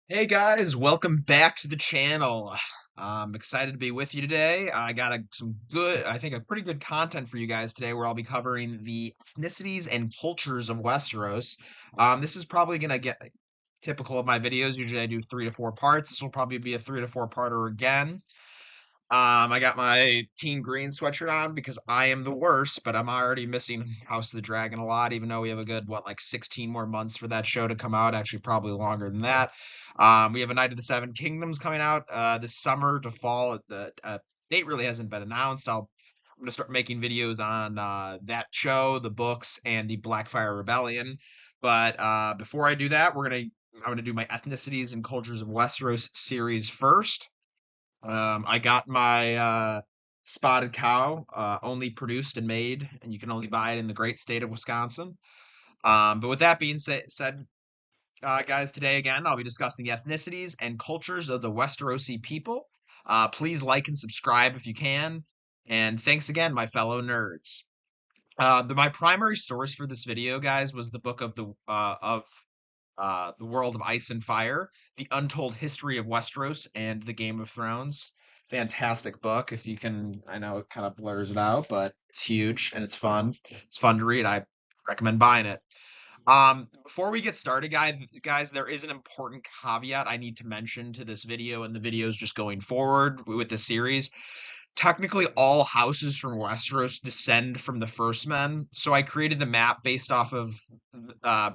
Hey guys, welcome back to the channel. I'm excited to be with you today. I got I think a pretty good content for you guys today where I'll be covering the ethnicities and cultures of Westeros. This is probably going to get typical of my videos. Usually I do 3 to 4 parts. This will probably be a 3 to 4 parter again. I got my Team Green sweatshirt on because I am the worst, but I'm already missing House of the Dragon a lot, even though we have a good, like 16 more months for that show to come out. Actually, probably longer than that. We have a Night of the Seven Kingdoms coming out this summer to fall. The date really hasn't been announced. I'm gonna start making videos on that show, the books, and the Blackfire Rebellion. But before I do that, I'm gonna do my ethnicities and cultures of Westeros series first. I got my spotted cow, only produced and made, and you can only buy it in the great state of Wisconsin. But with that being said, guys, today again, I'll be discussing the ethnicities and cultures of the Westerosi people. Please like and subscribe if you can. And thanks again, my fellow nerds. My primary source for this video, guys, was the book of the World of Ice and Fire, The Untold History of Westeros, and The Game of Thrones. Fantastic book. If you can, I know it kind of blurs it out, but it's huge and it's fun. It's fun to read. I recommend buying it. Before we get started, guys, there is an important caveat I need to mention to this video and the videos just going forward with the series. Technically, all houses from Westeros descend from the First Men, so I created the map based off of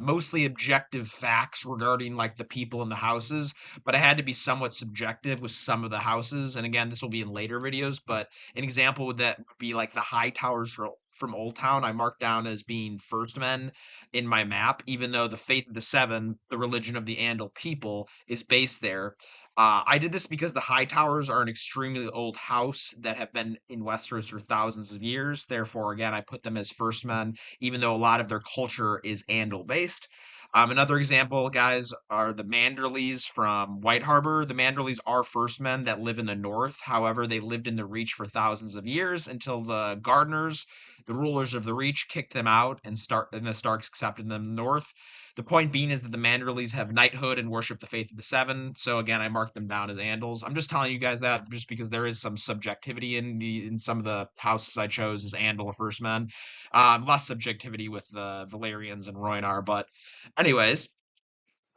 mostly objective facts regarding like the people in the houses, but I had to be somewhat subjective with some of the houses. And again, this will be in later videos, but an example would that be like the high towers from Old Town I marked down as being First Men in my map, even though the Faith of the Seven, the religion of the Andal people, is based there. I did this because the High Towers are an extremely old house that have been in Westeros for thousands of years. Therefore, again, I put them as First Men, even though a lot of their culture is Andal based. Another example, guys, are the Manderleys from White Harbor. The Manderleys are First Men that live in the north. However, they lived in the Reach for thousands of years until the Gardeners, the rulers of the Reach, kicked them out and the Starks accepted them north. The point being is that the Manderleys have knighthood and worship the faith of the Seven. So again, I marked them down as Andals. I'm just telling you guys that just because there is some subjectivity in some of the houses I chose as Andal or First Men. Less subjectivity with the Valyrians and Rhoynar. But anyways,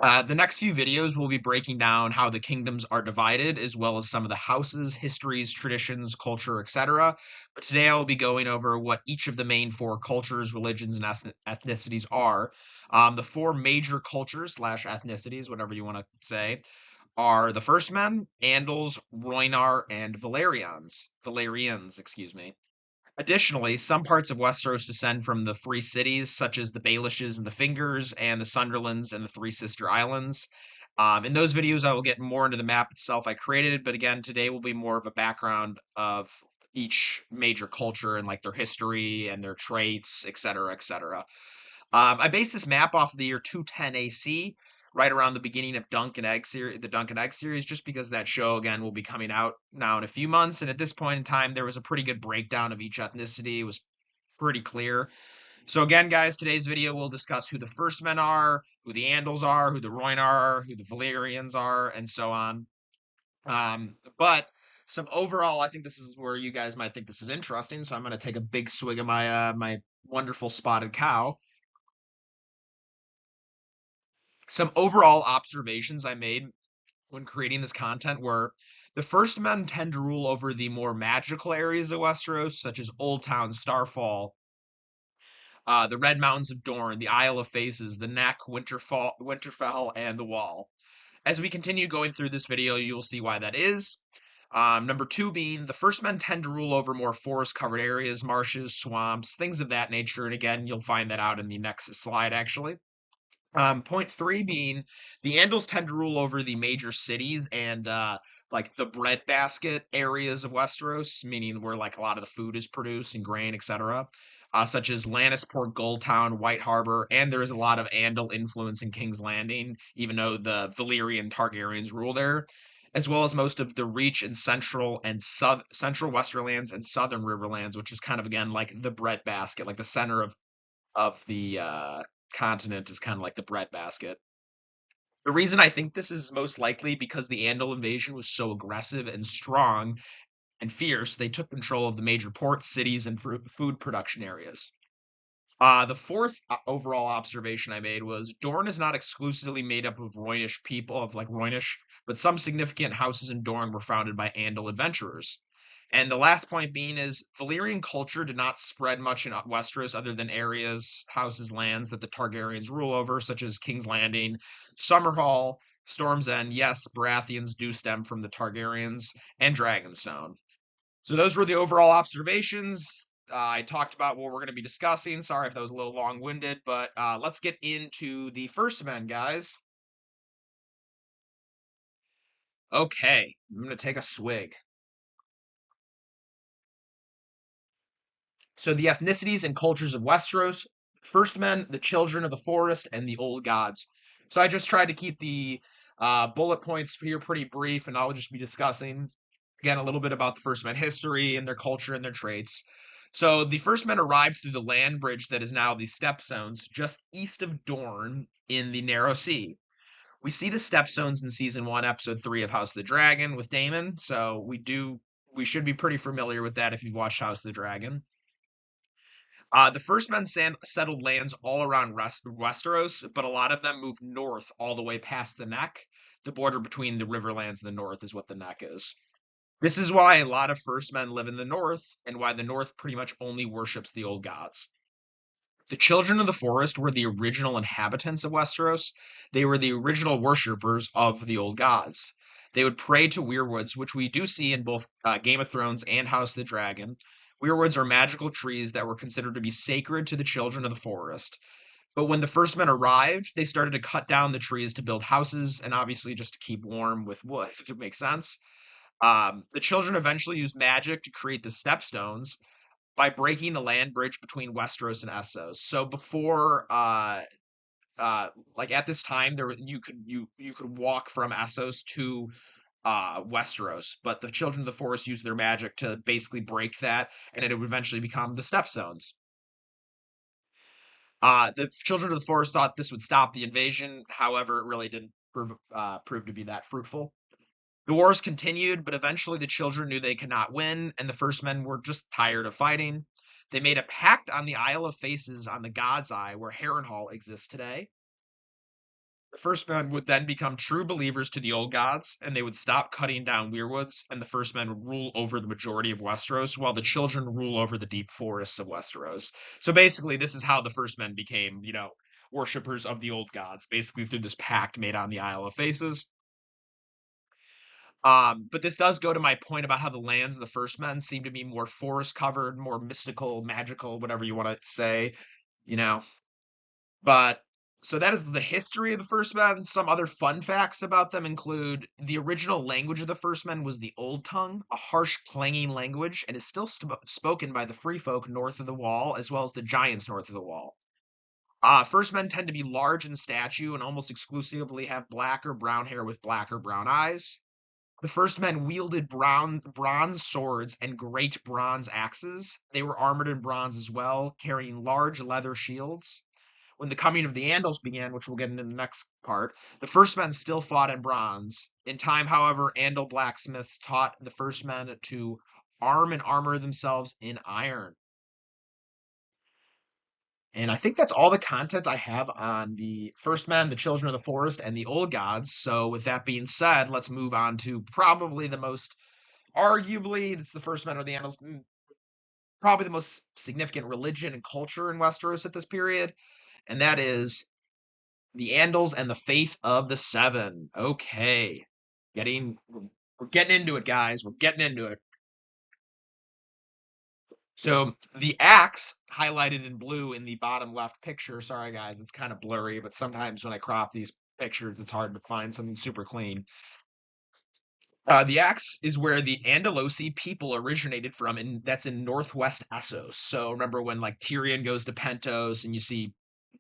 the next few videos will be breaking down how the kingdoms are divided, as well as some of the houses, histories, traditions, culture, etc. But today I will be going over what each of the main four cultures, religions, and ethnicities are. The four major cultures slash ethnicities, whatever you want to say, are the First Men, Andals, Rhoynar, and Valyrians, excuse me. Additionally, some parts of Westeros descend from the Free Cities, such as the Baelishes and the Fingers, and the Sunderlands and the Three Sister Islands. In those videos, I will get more into the map itself I created, but again, today will be more of a background of each major culture and like their history and their traits, etc., etc. I based this map off of the year 210 AC, right around the beginning of the Dunk and Egg series, just because that show again will be coming out now in a few months. And at this point in time, there was a pretty good breakdown of each ethnicity. It was pretty clear. So again, guys, today's video will discuss who the First Men are, who the Andals are, who the Rhoynar are, who the Valyrians are, and so on. But some overall, I think this is where you guys might think this is interesting. So I'm going to take a big swig of my wonderful spotted cow. Some overall observations I made when creating this content were the First Men tend to rule over the more magical areas of Westeros, such as Old Town, Starfall, the Red Mountains of Dorne, the Isle of Faces, the Neck, Winterfell, and the Wall. As we continue going through this video, you'll see why that is. Number two being the First Men tend to rule over more forest-covered areas, marshes, swamps, things of that nature. And again, you'll find that out in the next slide, actually. Point three being the Andals tend to rule over the major cities and like the breadbasket areas of Westeros, meaning where like a lot of the food is produced and grain, etc. Such as Lannisport, Goldtown, White Harbor, and there is a lot of Andal influence in King's Landing, even though the Valyrian Targaryens rule there, as well as most of the Reach and central Westerlands and southern Riverlands, which is kind of again like the breadbasket, like the center of the continent is kind of like the breadbasket. The reason I think this is most likely because the Andal invasion was so aggressive and strong and fierce, they took control of the major ports, cities, and food production areas. The fourth overall observation I made was Dorne is not exclusively made up of Rhoynish people, of like Rhoynish, but some significant houses in Dorne were founded by Andal adventurers. And the last point being is Valyrian culture did not spread much in Westeros other than areas, houses, lands that the Targaryens rule over, such as King's Landing, Summerhall, Storm's End. Yes, Baratheons do stem from the Targaryens, and Dragonstone. So those were the overall observations. I talked about what we're going to be discussing. Sorry if that was a little long-winded, but let's get into the first men, guys. Okay, I'm going to take a swig. So the ethnicities and cultures of Westeros, first men, the children of the forest, and the old gods. So I just tried to keep the bullet points here pretty brief, and I'll just be discussing, again, a little bit about the first men history and their culture and their traits. So the first men arrived through the land bridge that is now the Stepstones, just east of Dorne in the Narrow Sea. We see the Stepstones in season 1, episode 3 of House of the Dragon with Daemon, so we should be pretty familiar with that if you've watched House of the Dragon. The first men settled lands all around Westeros, but a lot of them moved north all the way past the Neck. The border between the Riverlands and the North is what the Neck is. This is why a lot of first men live in the North, and why the North pretty much only worships the old gods. The children of the forest were the original inhabitants of Westeros. They were the original worshippers of the old gods. They would pray to weirwoods, which we do see in both Game of Thrones and House of the Dragon. Weirwoods are magical trees that were considered to be sacred to the children of the forest. But when the first men arrived, they started to cut down the trees to build houses and obviously just to keep warm with wood, if it makes sense. The children eventually used magic to create the stepstones by breaking the land bridge between Westeros and Essos. So before, like at this time, you could walk from Essos to Westeros, but the Children of the Forest used their magic to basically break that, and it would eventually become the Stepstones. The Children of the Forest thought this would stop the invasion, however, it really didn't prove to be that fruitful. The wars continued, but eventually the children knew they could not win, and the first men were just tired of fighting. They made a pact on the Isle of Faces on the God's Eye, where Harrenhal exists today. The first men would then become true believers to the old gods, and they would stop cutting down weirwoods, and the first men would rule over the majority of Westeros, while the children rule over the deep forests of Westeros. So basically, this is how the first men became, worshippers of the old gods, basically through this pact made on the Isle of Faces. But this does go to my point about how the lands of the first men seem to be more forest covered, more mystical, magical, whatever you want to say, you know. But so that is the history of the first men. Some other fun facts about them include the original language of the first men was the Old Tongue, a harsh, clanging language, and is still spoken by the free folk north of the Wall, as well as the giants north of the Wall. First men tend to be large in stature and almost exclusively have black or brown hair with black or brown eyes. The first men wielded bronze swords and great bronze axes. They were armored in bronze as well, carrying large leather shields. When the coming of the Andals began, which we'll get into the next part, the first men still fought in bronze. In time, however, Andal blacksmiths taught the first men to arm and armor themselves in iron. And I think that's all the content I have on the first men, the children of the forest, and the old gods. So with that being said, let's move on to probably the most, arguably, it's the first men or the Andals, probably the most significant religion and culture in Westeros at this period, and that is the Andals and the faith of the Seven. Okay, we're getting into it, guys. We're getting into it. So the axe highlighted in blue in the bottom left picture. Sorry, guys, it's kind of blurry, but sometimes when I crop these pictures, it's hard to find something super clean. The axe is where the Andalosi people originated from, and that's in northwest Essos. So remember when like Tyrion goes to Pentos, and you see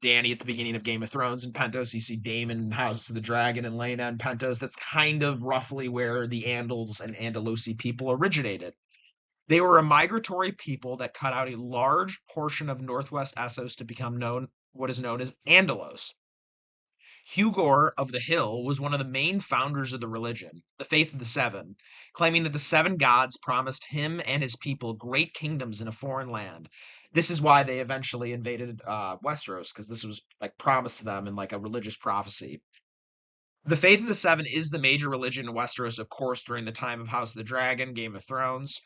Dany at the beginning of Game of Thrones in Pentos, you see Daemon in House of the Dragon and Laena in Pentos. That's kind of roughly where the Andals and Andalosi people originated. They were a migratory people that cut out a large portion of northwest Essos to become what is known as Andalos. Hugor of the Hill was one of the main founders of the religion, the Faith of the Seven, claiming that the seven gods promised him and his people great kingdoms in a foreign land. This is why they eventually invaded Westeros, because this was like promised to them in like a religious prophecy. The Faith of the Seven is the major religion in Westeros, of course, during the time of House of the Dragon, Game of Thrones.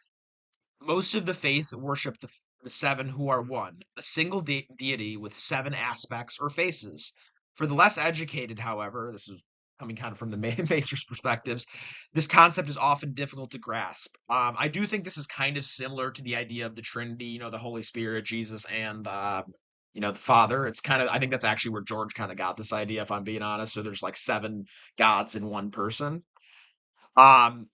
Most of the faith worship the seven who are one, a single deity with seven aspects or faces. For the less educated, however, this is coming kind of from the Macer's perspectives, this concept is often difficult to grasp. I do think this is kind of similar to the idea of the Trinity, the Holy Spirit, Jesus, and the Father. It's kind of, I think that's actually where George kind of got this idea, if I'm being honest. So there's like seven gods in one person. Um,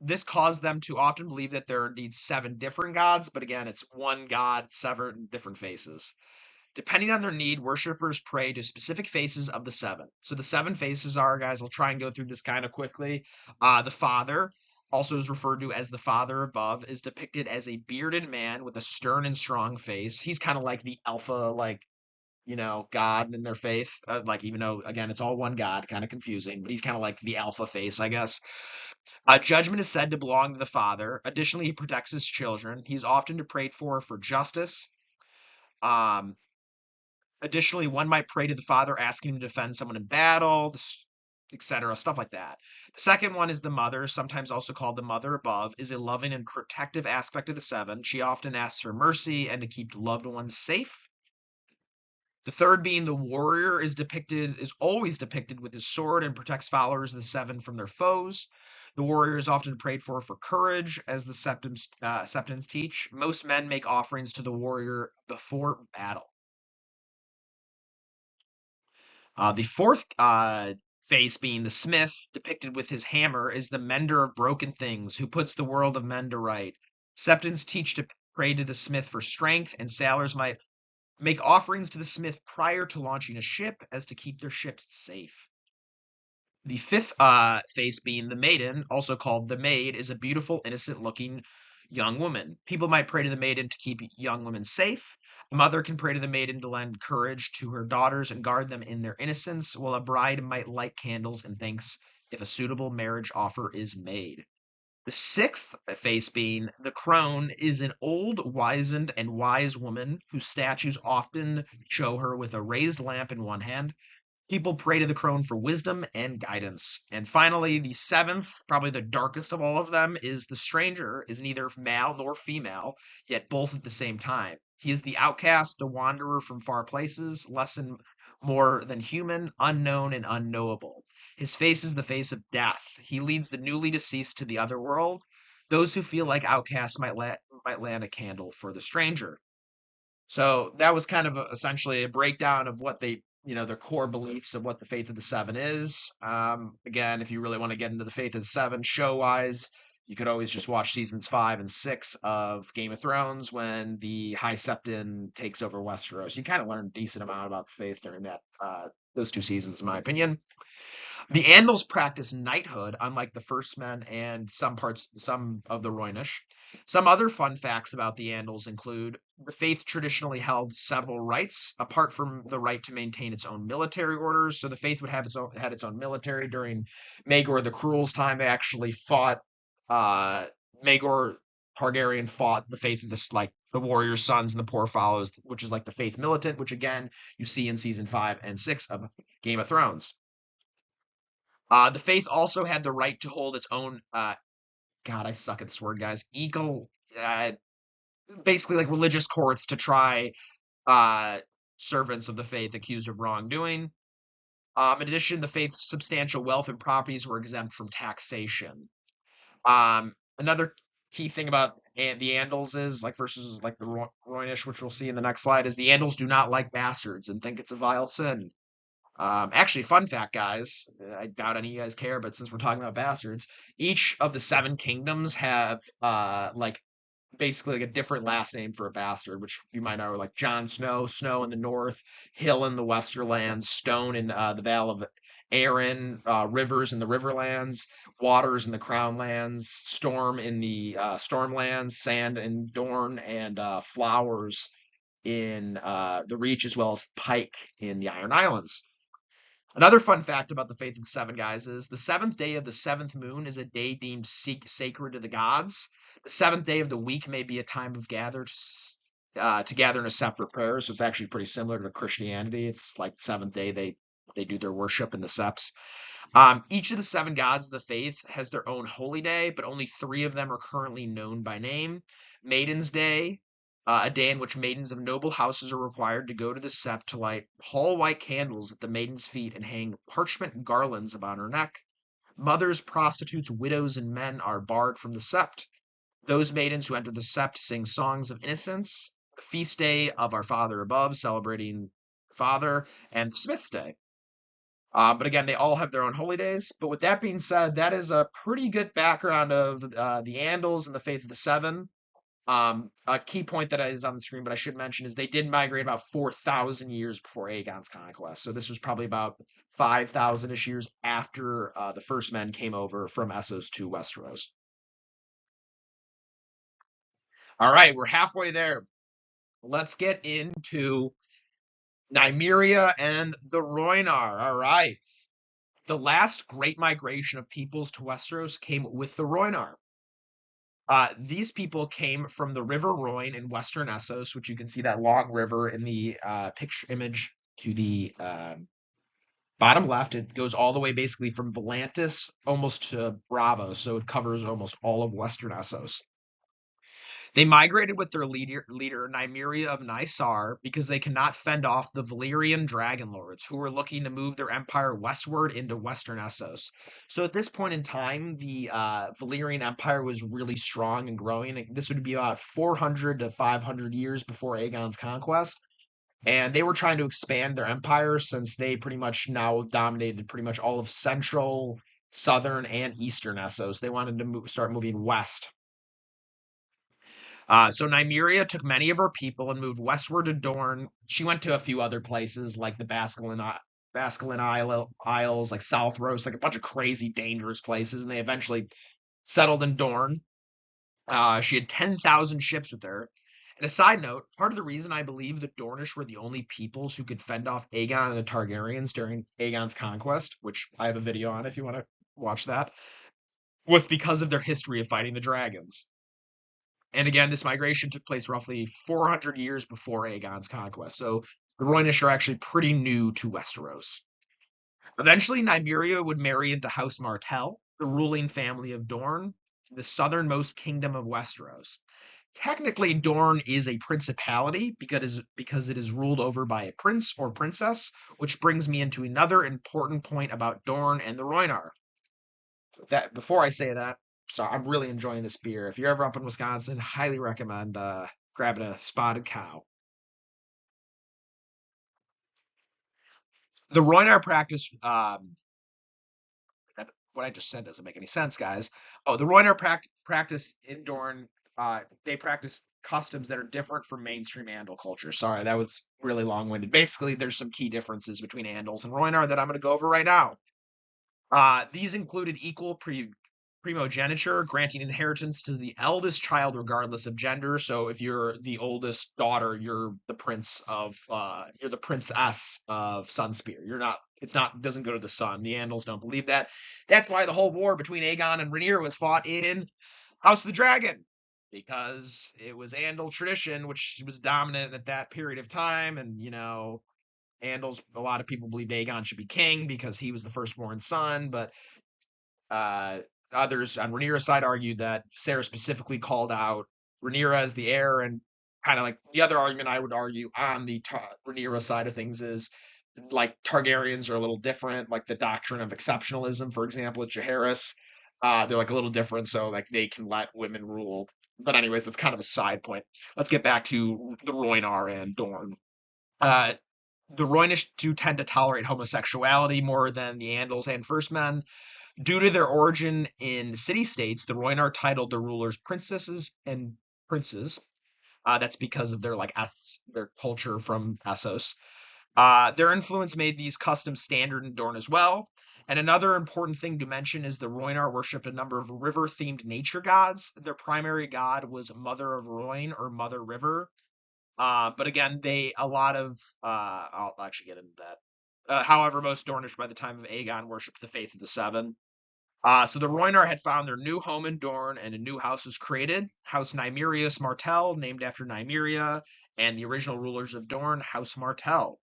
this caused them to often believe that there are indeed seven different gods, but again, it's one god, seven different faces. Depending on their need, worshippers pray to specific faces of the seven. So the seven faces are, guys, I'll try and go through this kind of quickly. The Father, also is referred to as the Father above, is depicted as a bearded man with a stern and strong face. He's kind of like the alpha, like, God in their faith. Like, even though, again, it's all one God, kind of confusing, but he's kind of like the alpha face, I guess. Judgment is said to belong to the Father. Additionally, he protects his children. He's often prayed for justice. Um, Additionally, one might pray to the Father asking him to defend someone in battle, etc., stuff like that. The second one is the Mother, sometimes also called the Mother above, is a loving and protective aspect of the seven. She often asks for mercy and to keep loved ones safe. The third being the warrior is always depicted with his sword and protects followers of the seven from their foes. The warrior is often prayed for courage, as the septons teach. Most men make offerings to the warrior before battle. The fourth face, being the smith, depicted with his hammer, is the mender of broken things, who puts the world of men to right. Septons teach to pray to the smith for strength, and sailors might make offerings to the smith prior to launching a ship, as to keep their ships safe. The fifth face, being the maiden, also called the maid, is a beautiful, innocent-looking young woman. People might pray to the maiden to keep young women safe. A mother can pray to the maiden to lend courage to her daughters and guard them in their innocence, while a bride might light candles in thanks if a suitable marriage offer is made. The sixth face, being the crone, is an old, wizened, and wise woman whose statues often show her with a raised lamp in one hand. People pray to the crone for wisdom and guidance. And finally, the seventh, probably the darkest of all of them, is the stranger, is neither male nor female, yet both at the same time. He is the outcast, the wanderer from far places, less and more than human, unknown and unknowable. His face is the face of death. He leads the newly deceased to the other world. Those who feel like outcasts might land a candle for the stranger. So that was kind of essentially a breakdown of what their core beliefs of what the Faith of the Seven is. Again, if you really want to get into the Faith of the Seven show wise, you could always just watch seasons 5 and 6 of Game of Thrones when the High Septon takes over Westeros. You kind of learn a decent amount about the faith during those 2 seasons, in my opinion. The Andals practice knighthood, unlike the First Men and some of the Rhoynish. Some other fun facts about the Andals include the faith traditionally held several rights, apart from the right to maintain its own military orders. So the faith would have had its own military during Maegor the Cruel's time. They actually fought. Maegor Targaryen fought the faith of this, like the warrior sons and the poor follows, which is like the faith militant, which again you see in season 5 and 6 of Game of Thrones. The faith also had the right to hold its own. God, I suck at this word, guys. Basically like religious courts to try servants of the faith accused of wrongdoing. In addition, the faith's substantial wealth and properties were exempt from taxation. Another key thing about the Andals is, like, versus like the Rhoynish, which we'll see in the next slide, is the Andals do not like bastards and think it's a vile sin. Actually, fun fact, guys, I doubt any of you guys care, but since we're talking about bastards, each of the 7 kingdoms have like basically like a different last name for a bastard, which you might know, like Jon Snow, Snow in the north, Hill in the Westerlands, Stone in the Vale of Arryn, Rivers in the Riverlands, Waters in the Crownlands, Storm in the Stormlands, Sand in Dorne, and Flowers in the Reach, as well as Pike in the Iron Islands. Another fun fact about the Faith of the Seven Guys is the seventh day of the seventh moon is a day deemed sacred to the gods. The seventh day of the week may be a time of to gather in a separate prayer. So it's actually pretty similar to Christianity. It's like the seventh day they do their worship in the septs. Each of the seven gods of the faith has their own holy day, but only three of them are currently known by name. Maiden's Day, a day in which maidens of noble houses are required to go to the sept to light whole white candles at the maiden's feet and hang parchment garlands about her neck. Mothers, prostitutes, widows, and men are barred from the sept. Those maidens who enter the sept sing songs of innocence. The feast day of our Father above, celebrating Father, and Smith's Day. But again, they all have their own holy days. But with that being said, that is a pretty good background of the Andals and the Faith of the Seven. A key point that is on the screen, but I should mention, is they did migrate about 4,000 years before Aegon's conquest. So this was probably about 5,000-ish years after the first men came over from Essos to Westeros. All right, we're halfway there. Let's get into Nymeria and the Rhoynar. All right. The last great migration of peoples to Westeros came with the Rhoynar. These people came from the River Rhoyne in western Essos, which you can see that long river in the picture image to the bottom left. It goes all the way basically from Volantis almost to Bravo, so it covers almost all of western Essos. They migrated with their leader Nymeria of Nysar because they cannot fend off the Valyrian dragon lords who were looking to move their empire westward into western Essos. So at this point in time, the Valyrian empire was really strong and growing. This would be about 400 to 500 years before Aegon's conquest. And they were trying to expand their empire since they pretty much now dominated pretty much all of central, southern, and eastern Essos. They wanted to start moving west. So Nymeria took many of her people and moved westward to Dorne. She went to a few other places like the Basculin Isles, like Southros, like a bunch of crazy, dangerous places, and they eventually settled in Dorne. She had 10,000 ships with her. And a side note, part of the reason I believe the Dornish were the only peoples who could fend off Aegon and the Targaryens during Aegon's conquest, which I have a video on if you want to watch that, was because of their history of fighting the dragons. And again, this migration took place roughly 400 years before Aegon's conquest, so the Rhoynish are actually pretty new to Westeros. Eventually, Nymeria would marry into House Martell, the ruling family of Dorne, the southernmost kingdom of Westeros. Technically, Dorne is a principality because it is ruled over by a prince or princess, which brings me into another important point about Dorne and the Rhoynar. Before I say that, so I'm really enjoying this beer. If you're ever up in Wisconsin, highly recommend grabbing a Spotted Cow. The Rhoynar practice, what I just said doesn't make any sense, guys. Oh, the Rhoynar practice in Dorne, they practice customs that are different from mainstream Andal culture. Sorry, that was really long-winded. Basically, there's some key differences between Andals and Rhoynar that I'm going to go over right now. These included equal primogeniture, granting inheritance to the eldest child regardless of gender. So if you're the oldest daughter, you're the princess of Sunspear. Doesn't go to the son. The Andals don't believe that. That's why the whole war between Aegon and Rhaenyra was fought in House of the Dragon, because it was Andal tradition, which was dominant at that period of time. And, Andals, a lot of people believe Aegon should be king because he was the firstborn son, but others on Rhaenyra's side argued that Sarah specifically called out Rhaenyra as the heir, and kind of like the other argument I would argue on the Rhaenyra side of things is like Targaryens are a little different, like the doctrine of exceptionalism, for example, at Jaehaerys. They're like a little different, so like they can let women rule. But anyways, that's kind of a side point. Let's get back to the Rhoynar and Dorne. The Rhoynish do tend to tolerate homosexuality more than the Andals and First Men. Due to their origin in city-states, the Rhoynar titled their rulers princesses and princes. That's because of their culture from Essos. Their influence made these customs standard in Dorne as well. And another important thing to mention is the Rhoynar worshipped a number of river-themed nature gods. Their primary god was Mother of Rhoyne, or Mother River. But again, I'll actually get into that However, most Dornish by the time of Aegon worshipped the Faith of the Seven. So the Rhoynar had found their new home in Dorne, and a new house was created. House Nymerius Martell, named after Nymeria, and the original rulers of Dorne, House Martell.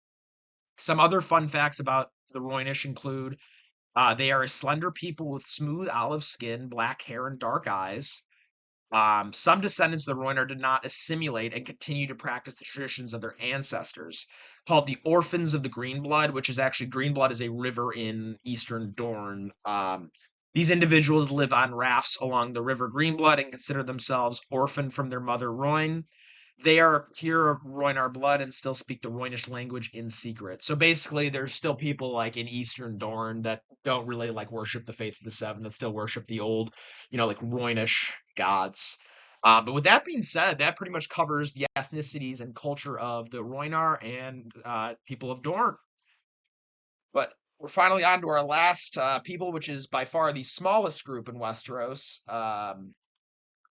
Some other fun facts about the Rhoynish include they are a slender people with smooth olive skin, black hair, and dark eyes. Some descendants of the Rhoynar did not assimilate and continue to practice the traditions of their ancestors, called the Orphans of the Greenblood, which is actually Greenblood is a river in eastern Dorne. These individuals live on rafts along the river Greenblood and consider themselves orphaned from their mother Rhoyne. They are pure of Rhoynar blood and still speak the Rhoynish language in secret. So basically, there's still people like in Eastern Dorne that don't really like worship the Faith of the Seven, that still worship the old, like Rhoynish gods. But with that being said, that pretty much covers the ethnicities and culture of the Rhoynar and people of Dorne. But we're finally on to our last people, which is by far the smallest group in Westeros.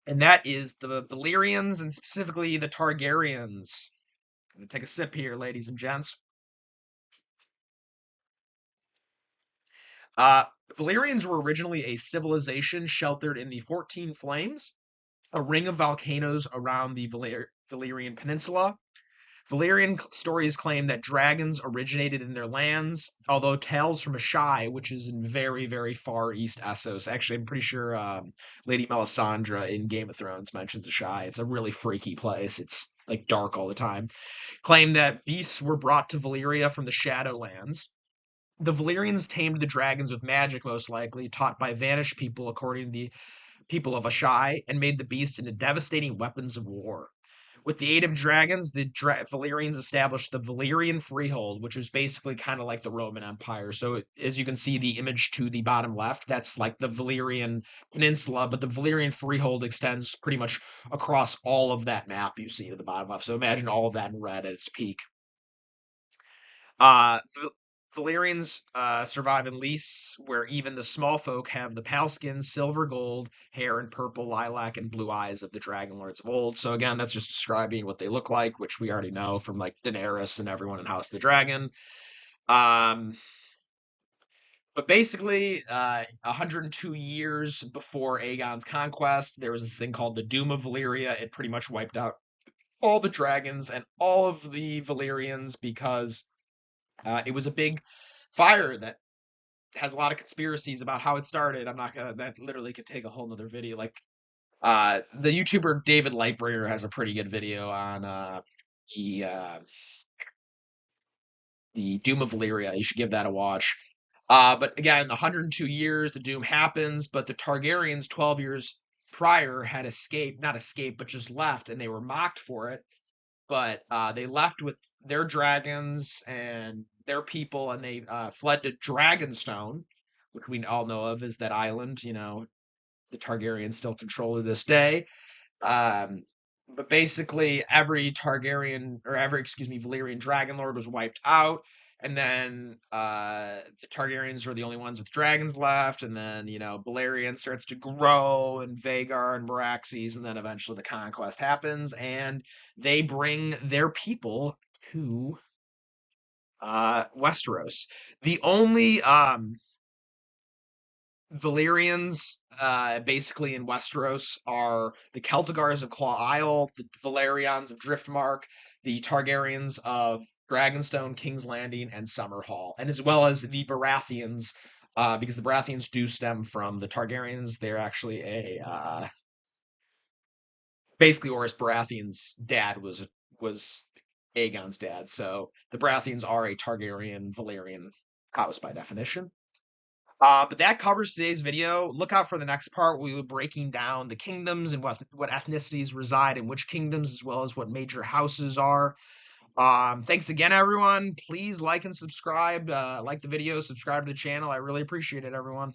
And that is the Valyrians, and specifically the Targaryens. I'm going to take a sip here, ladies and gents. Valyrians were originally a civilization sheltered in the 14 Flames, a ring of volcanoes around the Valyrian Peninsula. Valyrian stories claim that dragons originated in their lands, although tales from Asshai, which is in very, very far east Essos. Actually, I'm pretty sure Lady Melisandre in Game of Thrones mentions Asshai. It's a really freaky place. It's like dark all the time. Claim that beasts were brought to Valyria from the Shadowlands. The Valyrians tamed the dragons with magic, most likely, taught by vanished people according to the people of Asshai, and made the beasts into devastating weapons of war. With the aid of dragons, the Valyrians established the Valyrian Freehold, which was basically kind of like the Roman Empire. So as you can see the image to the bottom left, that's like the Valyrian Peninsula, but the Valyrian Freehold extends pretty much across all of that map you see to the bottom left. So imagine all of that in red at its peak. Uh, Valyrians survive in Lys, where even the small folk have the pale skin, silver gold hair, and purple, lilac, and blue eyes of the dragon lords of old. So again, that's just describing what they look like, which we already know from like Daenerys and everyone in House of the Dragon. Um, but basically, 102 years before Aegon's conquest, there was this thing called the Doom of Valyria. It pretty much wiped out all the dragons and all of the Valyrians because it was a big fire that has a lot of conspiracies about how it started. I'm not gonna. That literally could take a whole nother video. Like, the YouTuber David Lightbringer has a pretty good video on the uh, the Doom of Valyria. You should give that a watch. But again, 102 years, the Doom happens, but the Targaryens 12 years prior had escaped, not escaped, but just left, and they were mocked for it. But they left with their dragons and their people, and they fled to Dragonstone, which we all know of as that island, the Targaryens still control to this day. Um, but basically, every Valyrian Dragon Lord was wiped out, and then the Targaryens are the only ones with dragons left, and then Balerion starts to grow, and Vhagar and Meraxes, and then eventually the conquest happens, and they bring their people to Westeros. The only Valyrians, basically in Westeros, are the Celtigars of Claw Isle, the Valerians of Driftmark, the Targaryens of Dragonstone, King's Landing, and Summerhall, and as well as the Baratheons, because the Baratheons do stem from the Targaryens. They're actually basically Oris Baratheon's dad was Aegon's dad, so the Baratheons are a Targaryen Valyrian house by definition. But that covers today's video. Look out for the next part. We'll be breaking down the kingdoms and what ethnicities reside in which kingdoms, as well as what major houses are. Thanks again, everyone. Please like and subscribe. Like the video, subscribe to the channel. I really appreciate it, everyone.